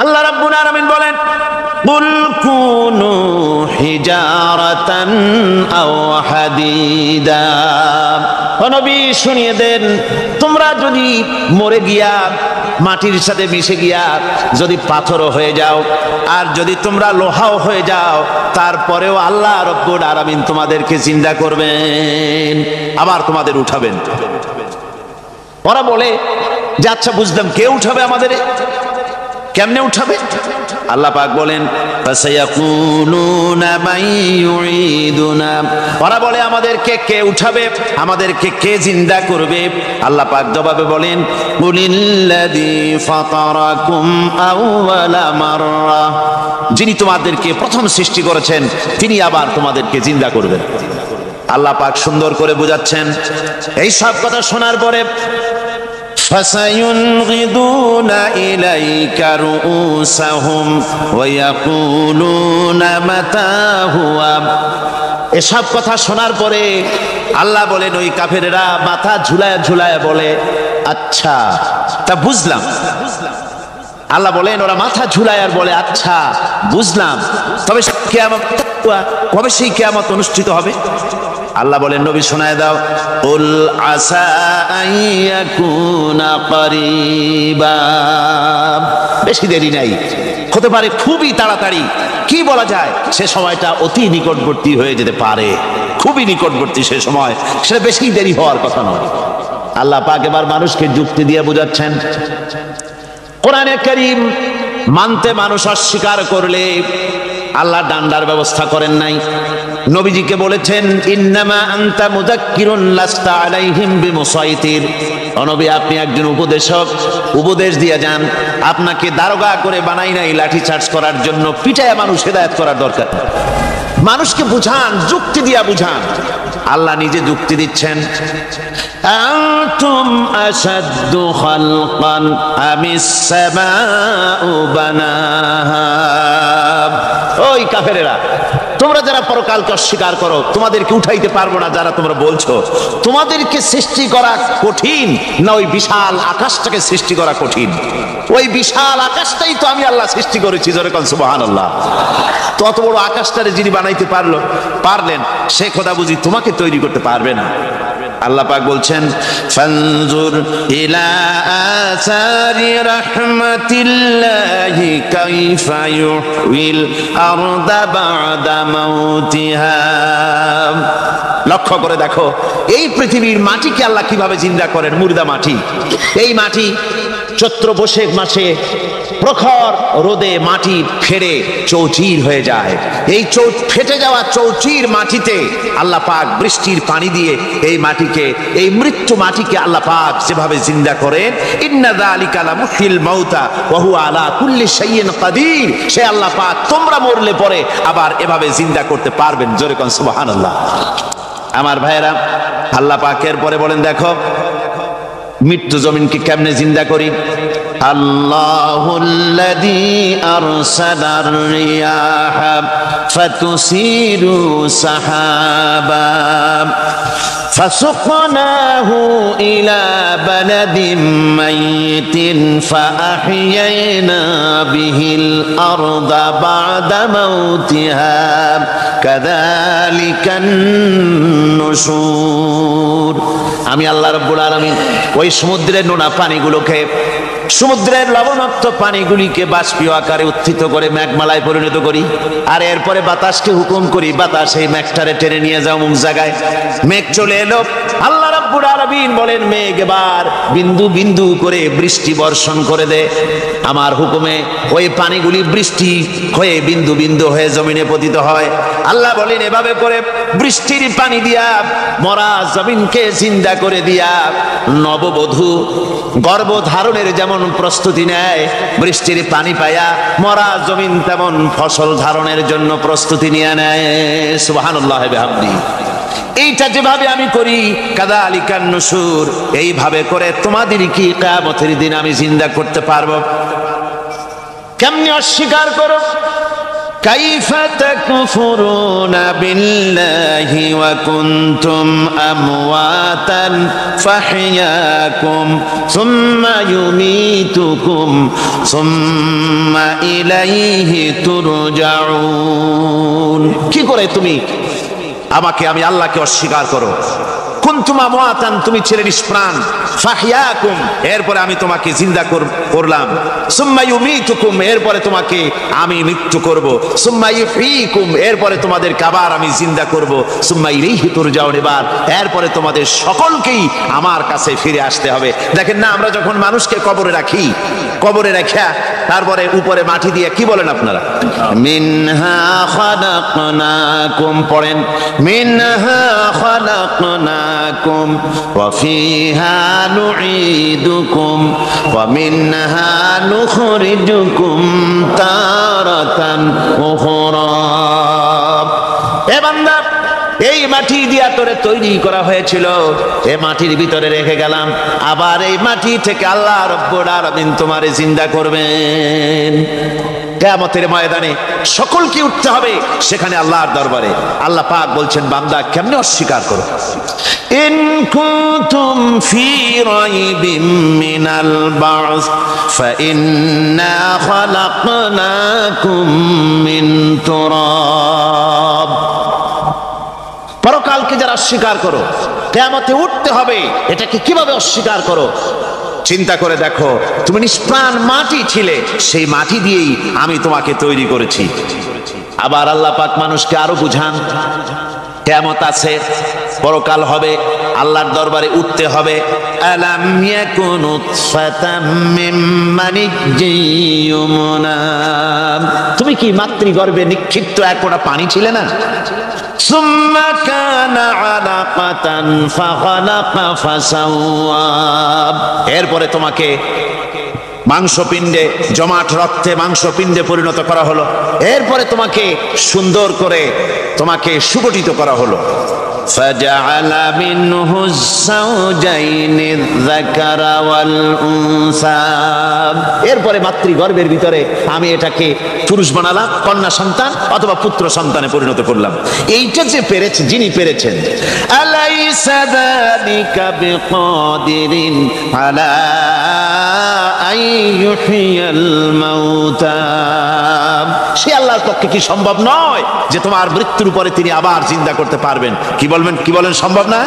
আল্লাহ রাব্বুল আলামিন বলেন, কুল কুনু হিজারাতান আও হাদিদা। ও নবী শুনিয়ে দেন, তোমরা যদি মরে গিয়া মাটির সাথে মিশে গিয়া যদি পাথরও হয়ে যাও, আর যদি তোমরা লোহাও হয়ে যাও, তারপরেও আল্লাহ রাব্বুল আলামিন তোমাদেরকে জিন্দা করবেন, আবার তোমাদের উঠাবেন। ওরা বলে যে আচ্ছা বুঝলাম, কে উঠাবে আমাদের, কেমনে উঠাবে? আল্লাহ পাক বলেন, ফাসায়াকুলুনা মান ইউঈদুনা। ওরা বলে আমাদেরকে কে উঠাবে, আমাদেরকে কে জিন্দা করবে? আল্লাহ পাক জবাবে বলেন, কুলিল্লাযী ফাতারাকুম আউওয়ালা মাররা। যিনি তোমাদেরকে প্রথম সৃষ্টি করেছেন তিনি আবার তোমাদেরকে জিন্দা করবেন। আল্লাহ পাক সুন্দর করে বোঝাচ্ছেন। এই সব কথা শোনার পরে فَسَيُنْغِضُونَ إِلَيْكَ رُؤُوسَهُمْ وَيَقُولُونَ مَتَى هُوَ। এসব কথা শোনার পরে আল্লাহ বলেন, ওই কাফেরেরা মাথা ঝুলায় ঝুলায় বলে, আচ্ছা তা বুঝলাম। আল্লাহ বলেন, ওরা মাথা ঝুলায় আর বলে, আচ্ছা বুঝলাম, তবে কিয়ামত কবে সেই কিয়ামত অনুষ্ঠিত হবে? আল্লাহ বলেন, নবী শোনায় দাও, কুল আসা আইয়াকুনা করিবা। বেশি দেরি নাই, হতে পারে খুবই তাড়াতাড়ি। কি বলা যায়, সে সময়টা অতি নিকটবর্তী হয়ে যেতে পারে, খুবই নিকটবর্তী সে সময়, সেটা বেশি দেরি হওয়ার কথা নয়। আল্লাহ পাক এবার মানুষকে যুক্তি দিয়ে বোঝাচ্ছেন। কোরআনে কারীম মানতে মানুষ অস্বীকার করলে আল্লাহ ডান্ডার ব্যবস্থা করেন নাই। নবীজিকে বলেছেন, ইন্নামা আনতা মুযাক্কিরুন লাস্তা আলাইহিম বিমুসাইতির। ও নবী, আপনি একজন উপদেশক, উপদেশ দিয়ে যান। আপনাকে দারোগা করে বানাই নাই লাঠি চার্জ করার জন্য, পিটায় মানুষ হেদায়েত করার দরকার। মানুষকে বুঝান, যুক্তি দিয়া বুঝান। আল্লাহ নিজে যুক্তি দিচ্ছেন, আনতুম আশাদ্দু খালকান আমিস সামাউ বানাহা। ওই কাফেরেরা, তোমরা যারা পরকালকে অস্বীকার করো, তোমাদেরকে উঠাইতে পারবো না যারা তোমরা বলছো, তোমাদেরকে সৃষ্টি করা কঠিন না ওই বিশাল আকাশটাকে সৃষ্টি করা কঠিন? ওই বিশাল আকাশটাই তো আমি আল্লাহ সৃষ্টি করেছি, জোরে কোন সুবহানাল্লাহ। তত বড় আকাশটারে যিনি বানাইতে পারলেন, সে খোদা বুঝি তোমাকে তৈরি করতে পারবে না? আল্লাহ পাক বলছেন, ফানজুর ইলা আসারি রাহমাতিল্লাহি কাইফা ইউহিল আরদা বা'দা মাউতিহা। লক্ষ্য করে দেখো, এই পৃথিবীর মাটিকে আল্লাহ কিভাবে জিন্দা করেন, মুর্দা মাটি। এই মাটি চৈত্র বৈশাখ মাসে প্রখর রোদে মাটি ফেটে চৌচির হয়ে যায়। এই ফেটে যাওয়া চৌচির মাটিতে আল্লাহ পাক বৃষ্টির পানি দিয়ে এই মাটিকে, এই মৃত্যু মাটিকে আল্লাহ পাক যেভাবে জিন্দা করেন, ইন্না যালিকা লামুহিল মাউতা ওয়া হুয়া আলা কুল্লি শাইইন কাদির। সে আল্লাহ পাক তোমরা মরলে পরে আবার এভাবে জিন্দা করতে পারবেন, জোরে কোন সুবহানাল্লাহ। আমার ভাইয়েরা, আল্লাহ পাকের পরে বলেন, দেখো মৃত্যু জমিনকে কেমনে জিন্দা করি। আল্লাহুল্লাযী আরসালার রিয়াহা ফাতুসিরু সাহাবা ফাসুকনাহু ইলা বালাদিন মাইতিন ফাআহইয়ানা বিহিল আরদা বা'দা মাউতিহা কাযালিকান নুশুর। আমি আল্লাহ রাব্বুল আলামিন ওই সমুদ্রের নোনা পানিগুলোকে, সমুদ্রের লবণাক্ত পানিগুলিকে বাষ্পীয় আকারে উত্থিত করে মেঘমালায় পরিণত করি, আর এরপরে বাতাসকে হুকুম করি, বাতাস এই মেঘটারে টেনে নিয়ে যাও অমুক জায়গায়। মেঘ চলে এলো, আল্লাহ রাব্বুল আলামিন বলেন, মেঘ এবার বিন্দু বিন্দু করে বৃষ্টি বর্ষণ করে দে। আমার হুকুমে ওই পানিগুলি বৃষ্টি হয়ে বিন্দু বিন্দু হয়ে জমিনে পতিত হয়। আল্লাহ বলেন, এভাবে করে বৃষ্টির পানি দিয়া মরা জমিনকে জিন্দা করে দিয়া নববধূ গর্ভধারণের যেমন প্রস্তুতি নেয়, বৃষ্টির পানি পায়া মরা জমিন তেমন ফসল ধারণের জন্য প্রস্তুতি নিয়ে নেয়। সুবহানাল্লাহ বিহামদি। এইটা যেভাবে আমি করি, কাযালিকান নুশুর, এইভাবে করে তোমাদের কি কিয়ামতের দিন আমি জিন্দা করতে পারবো? কেমনে অস্বীকার করো? কাইফা তাকফুরুনা বিল্লাহি ওয়া কুনতুম আমওয়াতান ফাহইয়াকুম সুম্মা ইউমীতুকুম সুম্মা ইলাইহি তুরজাউন। কি করে তুমি আমি আল্লাহকে অস্বীকার করো? কুনতুম আমওয়াতান, তুমি ছিলে নিষ্প্রাণ, ফাহইয়াকুম, এরপরে আমি তোমাকে জিন্দা করলাম, সুম্মা ইউমীতুকুম, এরপরে তোমাকে আমি মৃত্যু করব, সুম্মা ইউহয়িকুম, এরপরে তোমাদেরকে আবার আমি জিন্দা করব, সুম্মা ইলাইহি তুরজাউন, এরপরে তোমাদের সকলকেই আমার কাছে ফিরে আসতে হবে। দেখেন না, আমরা যখন মানুষকে কবরে রাখি, কবরে রাখা তারপরে উপরে মাটি দিয়ে কি বলেন আপনারা? মিনহা খালাকনাকুম, পড়েন মিনহা খালাকনাকুম ওয়া ফিহা নুঈদুকুম ওয়া মিনহা নুখরিজুকুম তারাতান উখরা। এ বান্দা, এই মাটি দিয়া তোরে তৈরি করা হয়েছিল, এই মাটির ভিতরে রেখে গেলাম, আবার এই মাটি থেকে আল্লাহ রব্বুল আলামিন তোমারে জিন্দা করবেন। কিয়ামতের ময়দানে সকলকে উঠতে হবে সেখানে আল্লাহর দরবারে। আল্লাহ পাক বলছেন, বান্দা কেমনে অস্বীকার করো? ইন কুনতুম ফি রাইবিম মিনাল বা'স ফাইন্না খালাকনাকুম মিন তুরাব। পরকালকে যারা অস্বীকার করো, কিয়ামতে উঠতে হবে, এটাকে কিভাবে অস্বীকার করো? চিন্তা করে দেখো, তুমি নিষ্প্রাণ মাটি ছিলে, সেই মাটি দিয়েই আমি তোমাকে তৈরি করেছি। আবার আল্লাহ পাক মানুষকে আরো বুঝান, কিয়ামত আছে, পরকাল হবে, আল্লাহর দরবারে উঠতে হবে। আলাম ইয়াকুন নুতফাতাম মিন মানিয়্যিন ইউমনা, তুমি কি মাতৃগর্ভে নিক্ষিপ্ত এক ফোঁটা পানি ছিলে না? সুম্মা কানা আলাকাতান ফাখালাকা ফাসাওয়া, এরপরে তোমাকে মাংসপিণ্ডে, জমাট রক্তে মাংসপিণ্ডে পরিণত করা হলো, এরপরে তোমাকে সুন্দর করে তোমাকে সুগঠিত করা হলো। ফাজআলা মিনহু যাওজাইনি যাকারা ওয়াল উনসা, এরপরে মাতৃগর্ভের ভিতরে আমি এটাকে পুরুষ বানালাম, কন্যা সন্তান অথবা পুত্র সন্তানে পরিণত করলাম। এইটা যে পেরেছে, যিনি পেরেছেন, আলাইসা যালিকা বিকাদিরিন আলা আইয়ুহিয়াল মাউতা, সে আল্লাহর পক্ষে কি সম্ভব নয় যে তোমার মৃত্যুর পরে তিনি আবার জিন্দা করতে পারবেন? কি বলেন, সম্ভব না?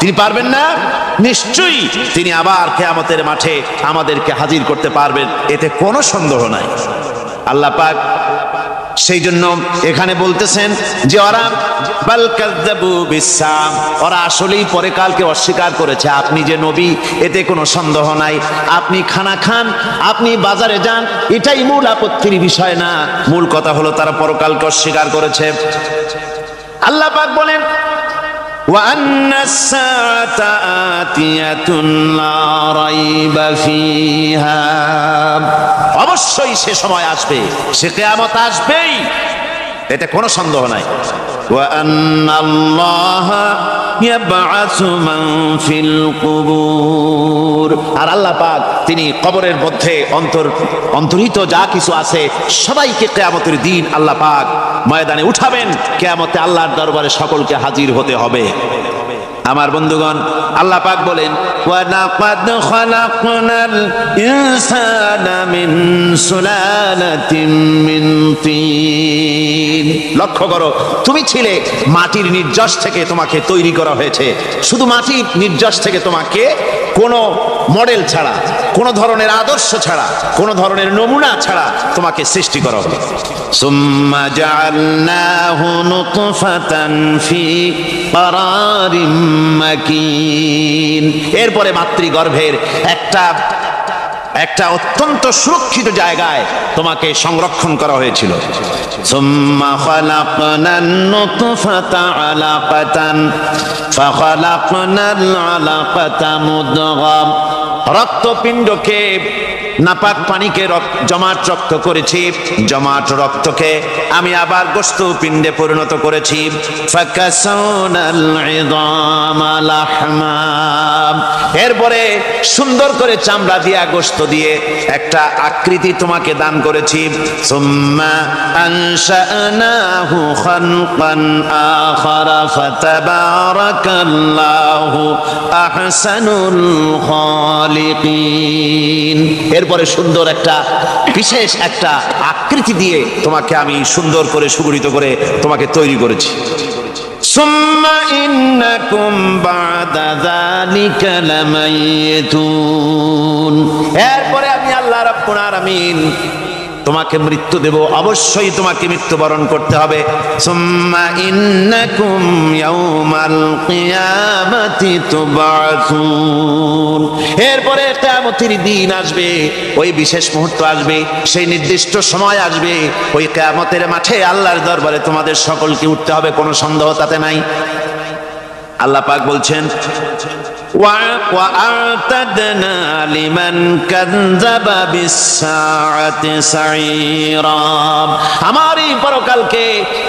তিনি পারবেন না? নিশ্চয়ই তিনি আবার কিয়ামতের মাঠে আমাদেরকে হাজির করতে পারবেন, এতে কোনো সন্দেহ নাই। আল্লাহ পাক সেই জন্য এখানে বলতেছেন যে ওরা বাল কাযযাবু বিসাম, ওরা আসলেই পরে কালকে অস্বীকার করেছে। আপনি যে নবী, এতে কোনো সন্দেহ নাই। আপনি খানা খান, আপনি বাজারে যান, এটাই মূল আপত্তির বিষয় না। মূল কথা হলো তারা পরকালকে অস্বীকার করেছে। আল্লাহ পাক বলেন, ওয়া আন্নাস সাআতা আতিয়াতুন লা রাইবা ফিহা, অবশ্যই সে সময় আসবে, সে কিয়ামত আসবেই, এতে কোনো সন্দেহ নাই। ওয়া আন্নাল্লাহা ইয়াবআসু মান ফিল কুবুর, আর আল্লাহ পাক তিনি কবরের মধ্যে অন্তর্হিত যা কিছু আছে সবাইকে কিয়ামতের দিন আল্লাহ পাক ময়দানে উঠাবেন। কিয়ামতে আল্লাহর দরবারে সকলকে হাজির হতে হবে। আমার বন্ধুগণ, আল্লাহ পাক বলেন, ওয়া লাকাদ খালাকনাল ইনসানা মিন সুলালাতিন মিন তিন। লক্ষ্য করো, তুমি ছিলে মাটির নির্যাস থেকে তোমাকে তৈরি করা হয়েছে। শুধু মাটির নির্যাস থেকে তোমাকে কোনো মডেল ছাড়া, কোনো ধরনের আদর্শ ছাড়া, কোনো ধরনের নমুনা ছাড়া তোমাকে সৃষ্টি করা হলো। সুম্মা জাআলনাহু নুতফাতান ফি ক্বারারিম মাকিন, এরপরে মাতৃগর্ভের একটা অত্যন্ত সুরক্ষিত জায়গায় তোমাকে সংরক্ষণ করা হয়েছিল। সুম্মা খালাকনান নুতফাতা আলাকাতান ফাখালাকনাল আলাকাতা মুদগা, রক্তপিণ্ডকে, নাপাক পানিকে জমাট রক্ত করেছি, জমাট রক্তকে আমি আবার গোশত পিণ্ডে পরিণত করেছি। ফাকাসাউনাল ইযামা লাহমা, এরপরে সুন্দর করে চামড়া দিয়া গোশত দিয়ে একটা আকৃতি তোমাকে দান করেছি। সুম্মা আনশানাহু খালকান আখারা ফাতাবারাকাল্লাহু আহসানুল খালিকিন। এরপরে সুন্দর একটা বিশেষ একটা আকৃতি দিয়ে তোমাকে আমি সুন্দর করে সুগঠিত করে তোমাকে তৈরি করেছি। সুম্মা ইন্নাকুম বা'দা যালিকা লামাইতুন। এরপরে আমি আল্লাহ রাব্বুল আলামিন তোমাকে মৃত্যু দেব, অবশ্যই তোমাকে মৃত্যুবরণ করতে হবে। সুম্মা ইন্নাকুম ইয়াউমাল কিয়ামাতি তুবআসুন। এরপরে কিয়ামতের দিন আসবে, ওই বিশেষ মুহূর্ত আসবে, সেই নির্দিষ্ট সময় আসবে, ওই কিয়ামতের মাঠে আল্লাহর দরবারে তোমাদের সকলকে উঠতে হবে, কোনো সন্দেহ তাতে নাই। আল্লাহ পাক বলছেন وَأَعْتَدْنَا لِمَنْ كَذَّبَ بِالسَّاعَةِ سَعِيرًا। আমার এই পরকালকে,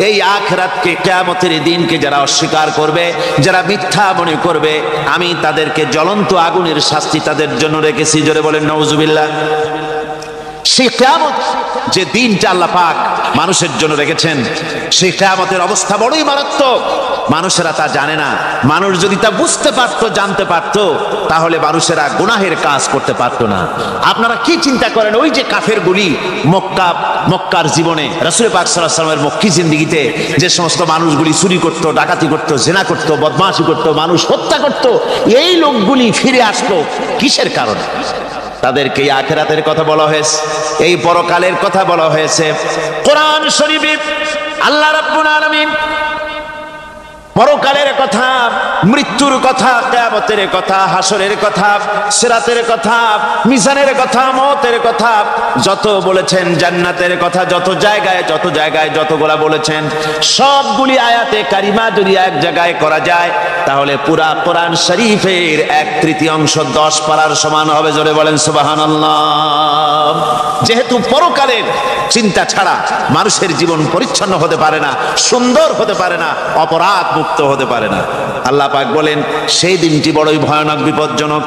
এই আখিরাতকে, কিয়ামতের দিনকে যারা অস্বীকার করবে, যারা মিথ্যা মনে করবে, আমি তাদেরকে জ্বলন্ত আগুনের শাস্তি তাদের জন্য রেখেছি। জোরে বলেন নাউজুবিল্লাহ। সেই কিয়ামত যে দিনটা আল্লাহ পাক মানুষের জন্য রেখেছেন, সেই কিয়ামতের অবস্থা বড়ই মারাত্মক। মানুষেরা তা জানে না। মানুষ যদি তা বুঝতে পারতো, জানতে পারতো, তাহলে মানুষেরা গুনাহের কাজ করতে পারতো না। আপনারা কি চিন্তা করেন, ওই যে কাফেরগুলি মক্কার জীবনে, রাসূল পাক সাল্লাল্লাহু আলাইহি ওয়াসাল্লামের মক্কি জিন্দেগিতে যে সমস্ত মানুষগুলি চুরি করতো, ডাকাতি করতো, জিনা করতো, বদমাশি করতো, মানুষ হত্যা করতো, এই লোকগুলি ফিরে আসলো কিসের কারণে? তাদেরকে এই আখিরাতের কথা বলা হয়েছে, এই পরকালের কথা বলা হয়েছে। কোরআন শরীফে আল্লাহ রাব্বুল আলামিন পরকালের কথা, মৃত্যুর কথা, কিয়ামতের কথা, হাসরের কথা, সিরাতের কথা, মিজানের কথা, মওতের কথা যত বলেছেন, জান্নাতের কথা যত জায়গায় যতগুলা বলেছেন, সবগুলি আয়াতে কারিমা যদি এক জায়গায় করা যায়, তাহলে পুরা কোরআন শরীফের 1/3 10 পারার সমান হবে। জোরে বলেন সুবহানাল্লাহ। যেহেতু পরকালের চিন্তা ছাড়া মানুষের জীবন পরিচ্ছন্ন হতে পারে না, সুন্দর হতে পারে না, অপরাধ মুক্ত হতে পারে না। আল্লাহ পাক বলেন সেই দিনটি বড়ই ভয়ানক, বিপজ্জনক।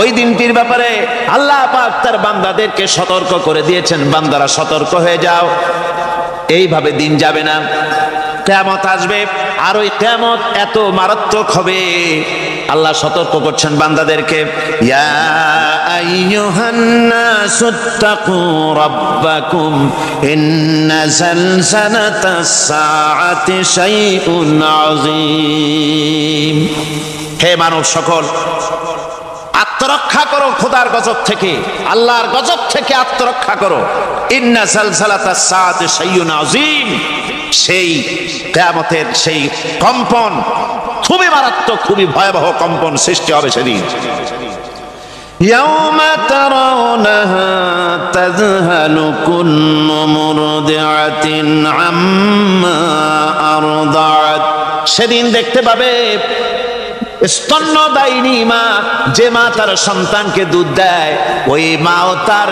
ওই দিনটির ব্যাপারে আল্লাহ পাক তার বান্দাদেরকে সতর্ক করে দিয়েছেন, বান্দারা সতর্ক হয়ে যাও, এইভাবে দিন যাবে না, কিয়ামত আসবে। আর ওই কিয়ামত এত মারাত্মক হবে, আল্লাহ সতর্ক করছেন বান্দাদেরকে। ইয়া আইয়ুহান নাসুত্তাকু রাব্বাকুম ইন্না যালজালাতাস সাআতি শাইউন আযীম। হে মানব সকল, আত্মরক্ষা করো খোদার গজব থেকে, আল্লাহর গজব থেকে আত্মরক্ষা করো। ইন্না যালজালাতাস সাআতি শাইউন আযীম। সেই কিয়ামতের সেই কম্পন খুবই মারাত্মক, খুবই ভয়াবহ কম্পন সৃষ্টি হবে সেদিন। ইয়াউমা তারাউনাহা তাযহালু কুল্লু মুরদিআতিন আম্মা আরদাআত। সেদিন দেখতে পাবে স্তন্যদায়িনী মা, যে মা তার সন্তানকে দুধ দেয়, ওই মাও তার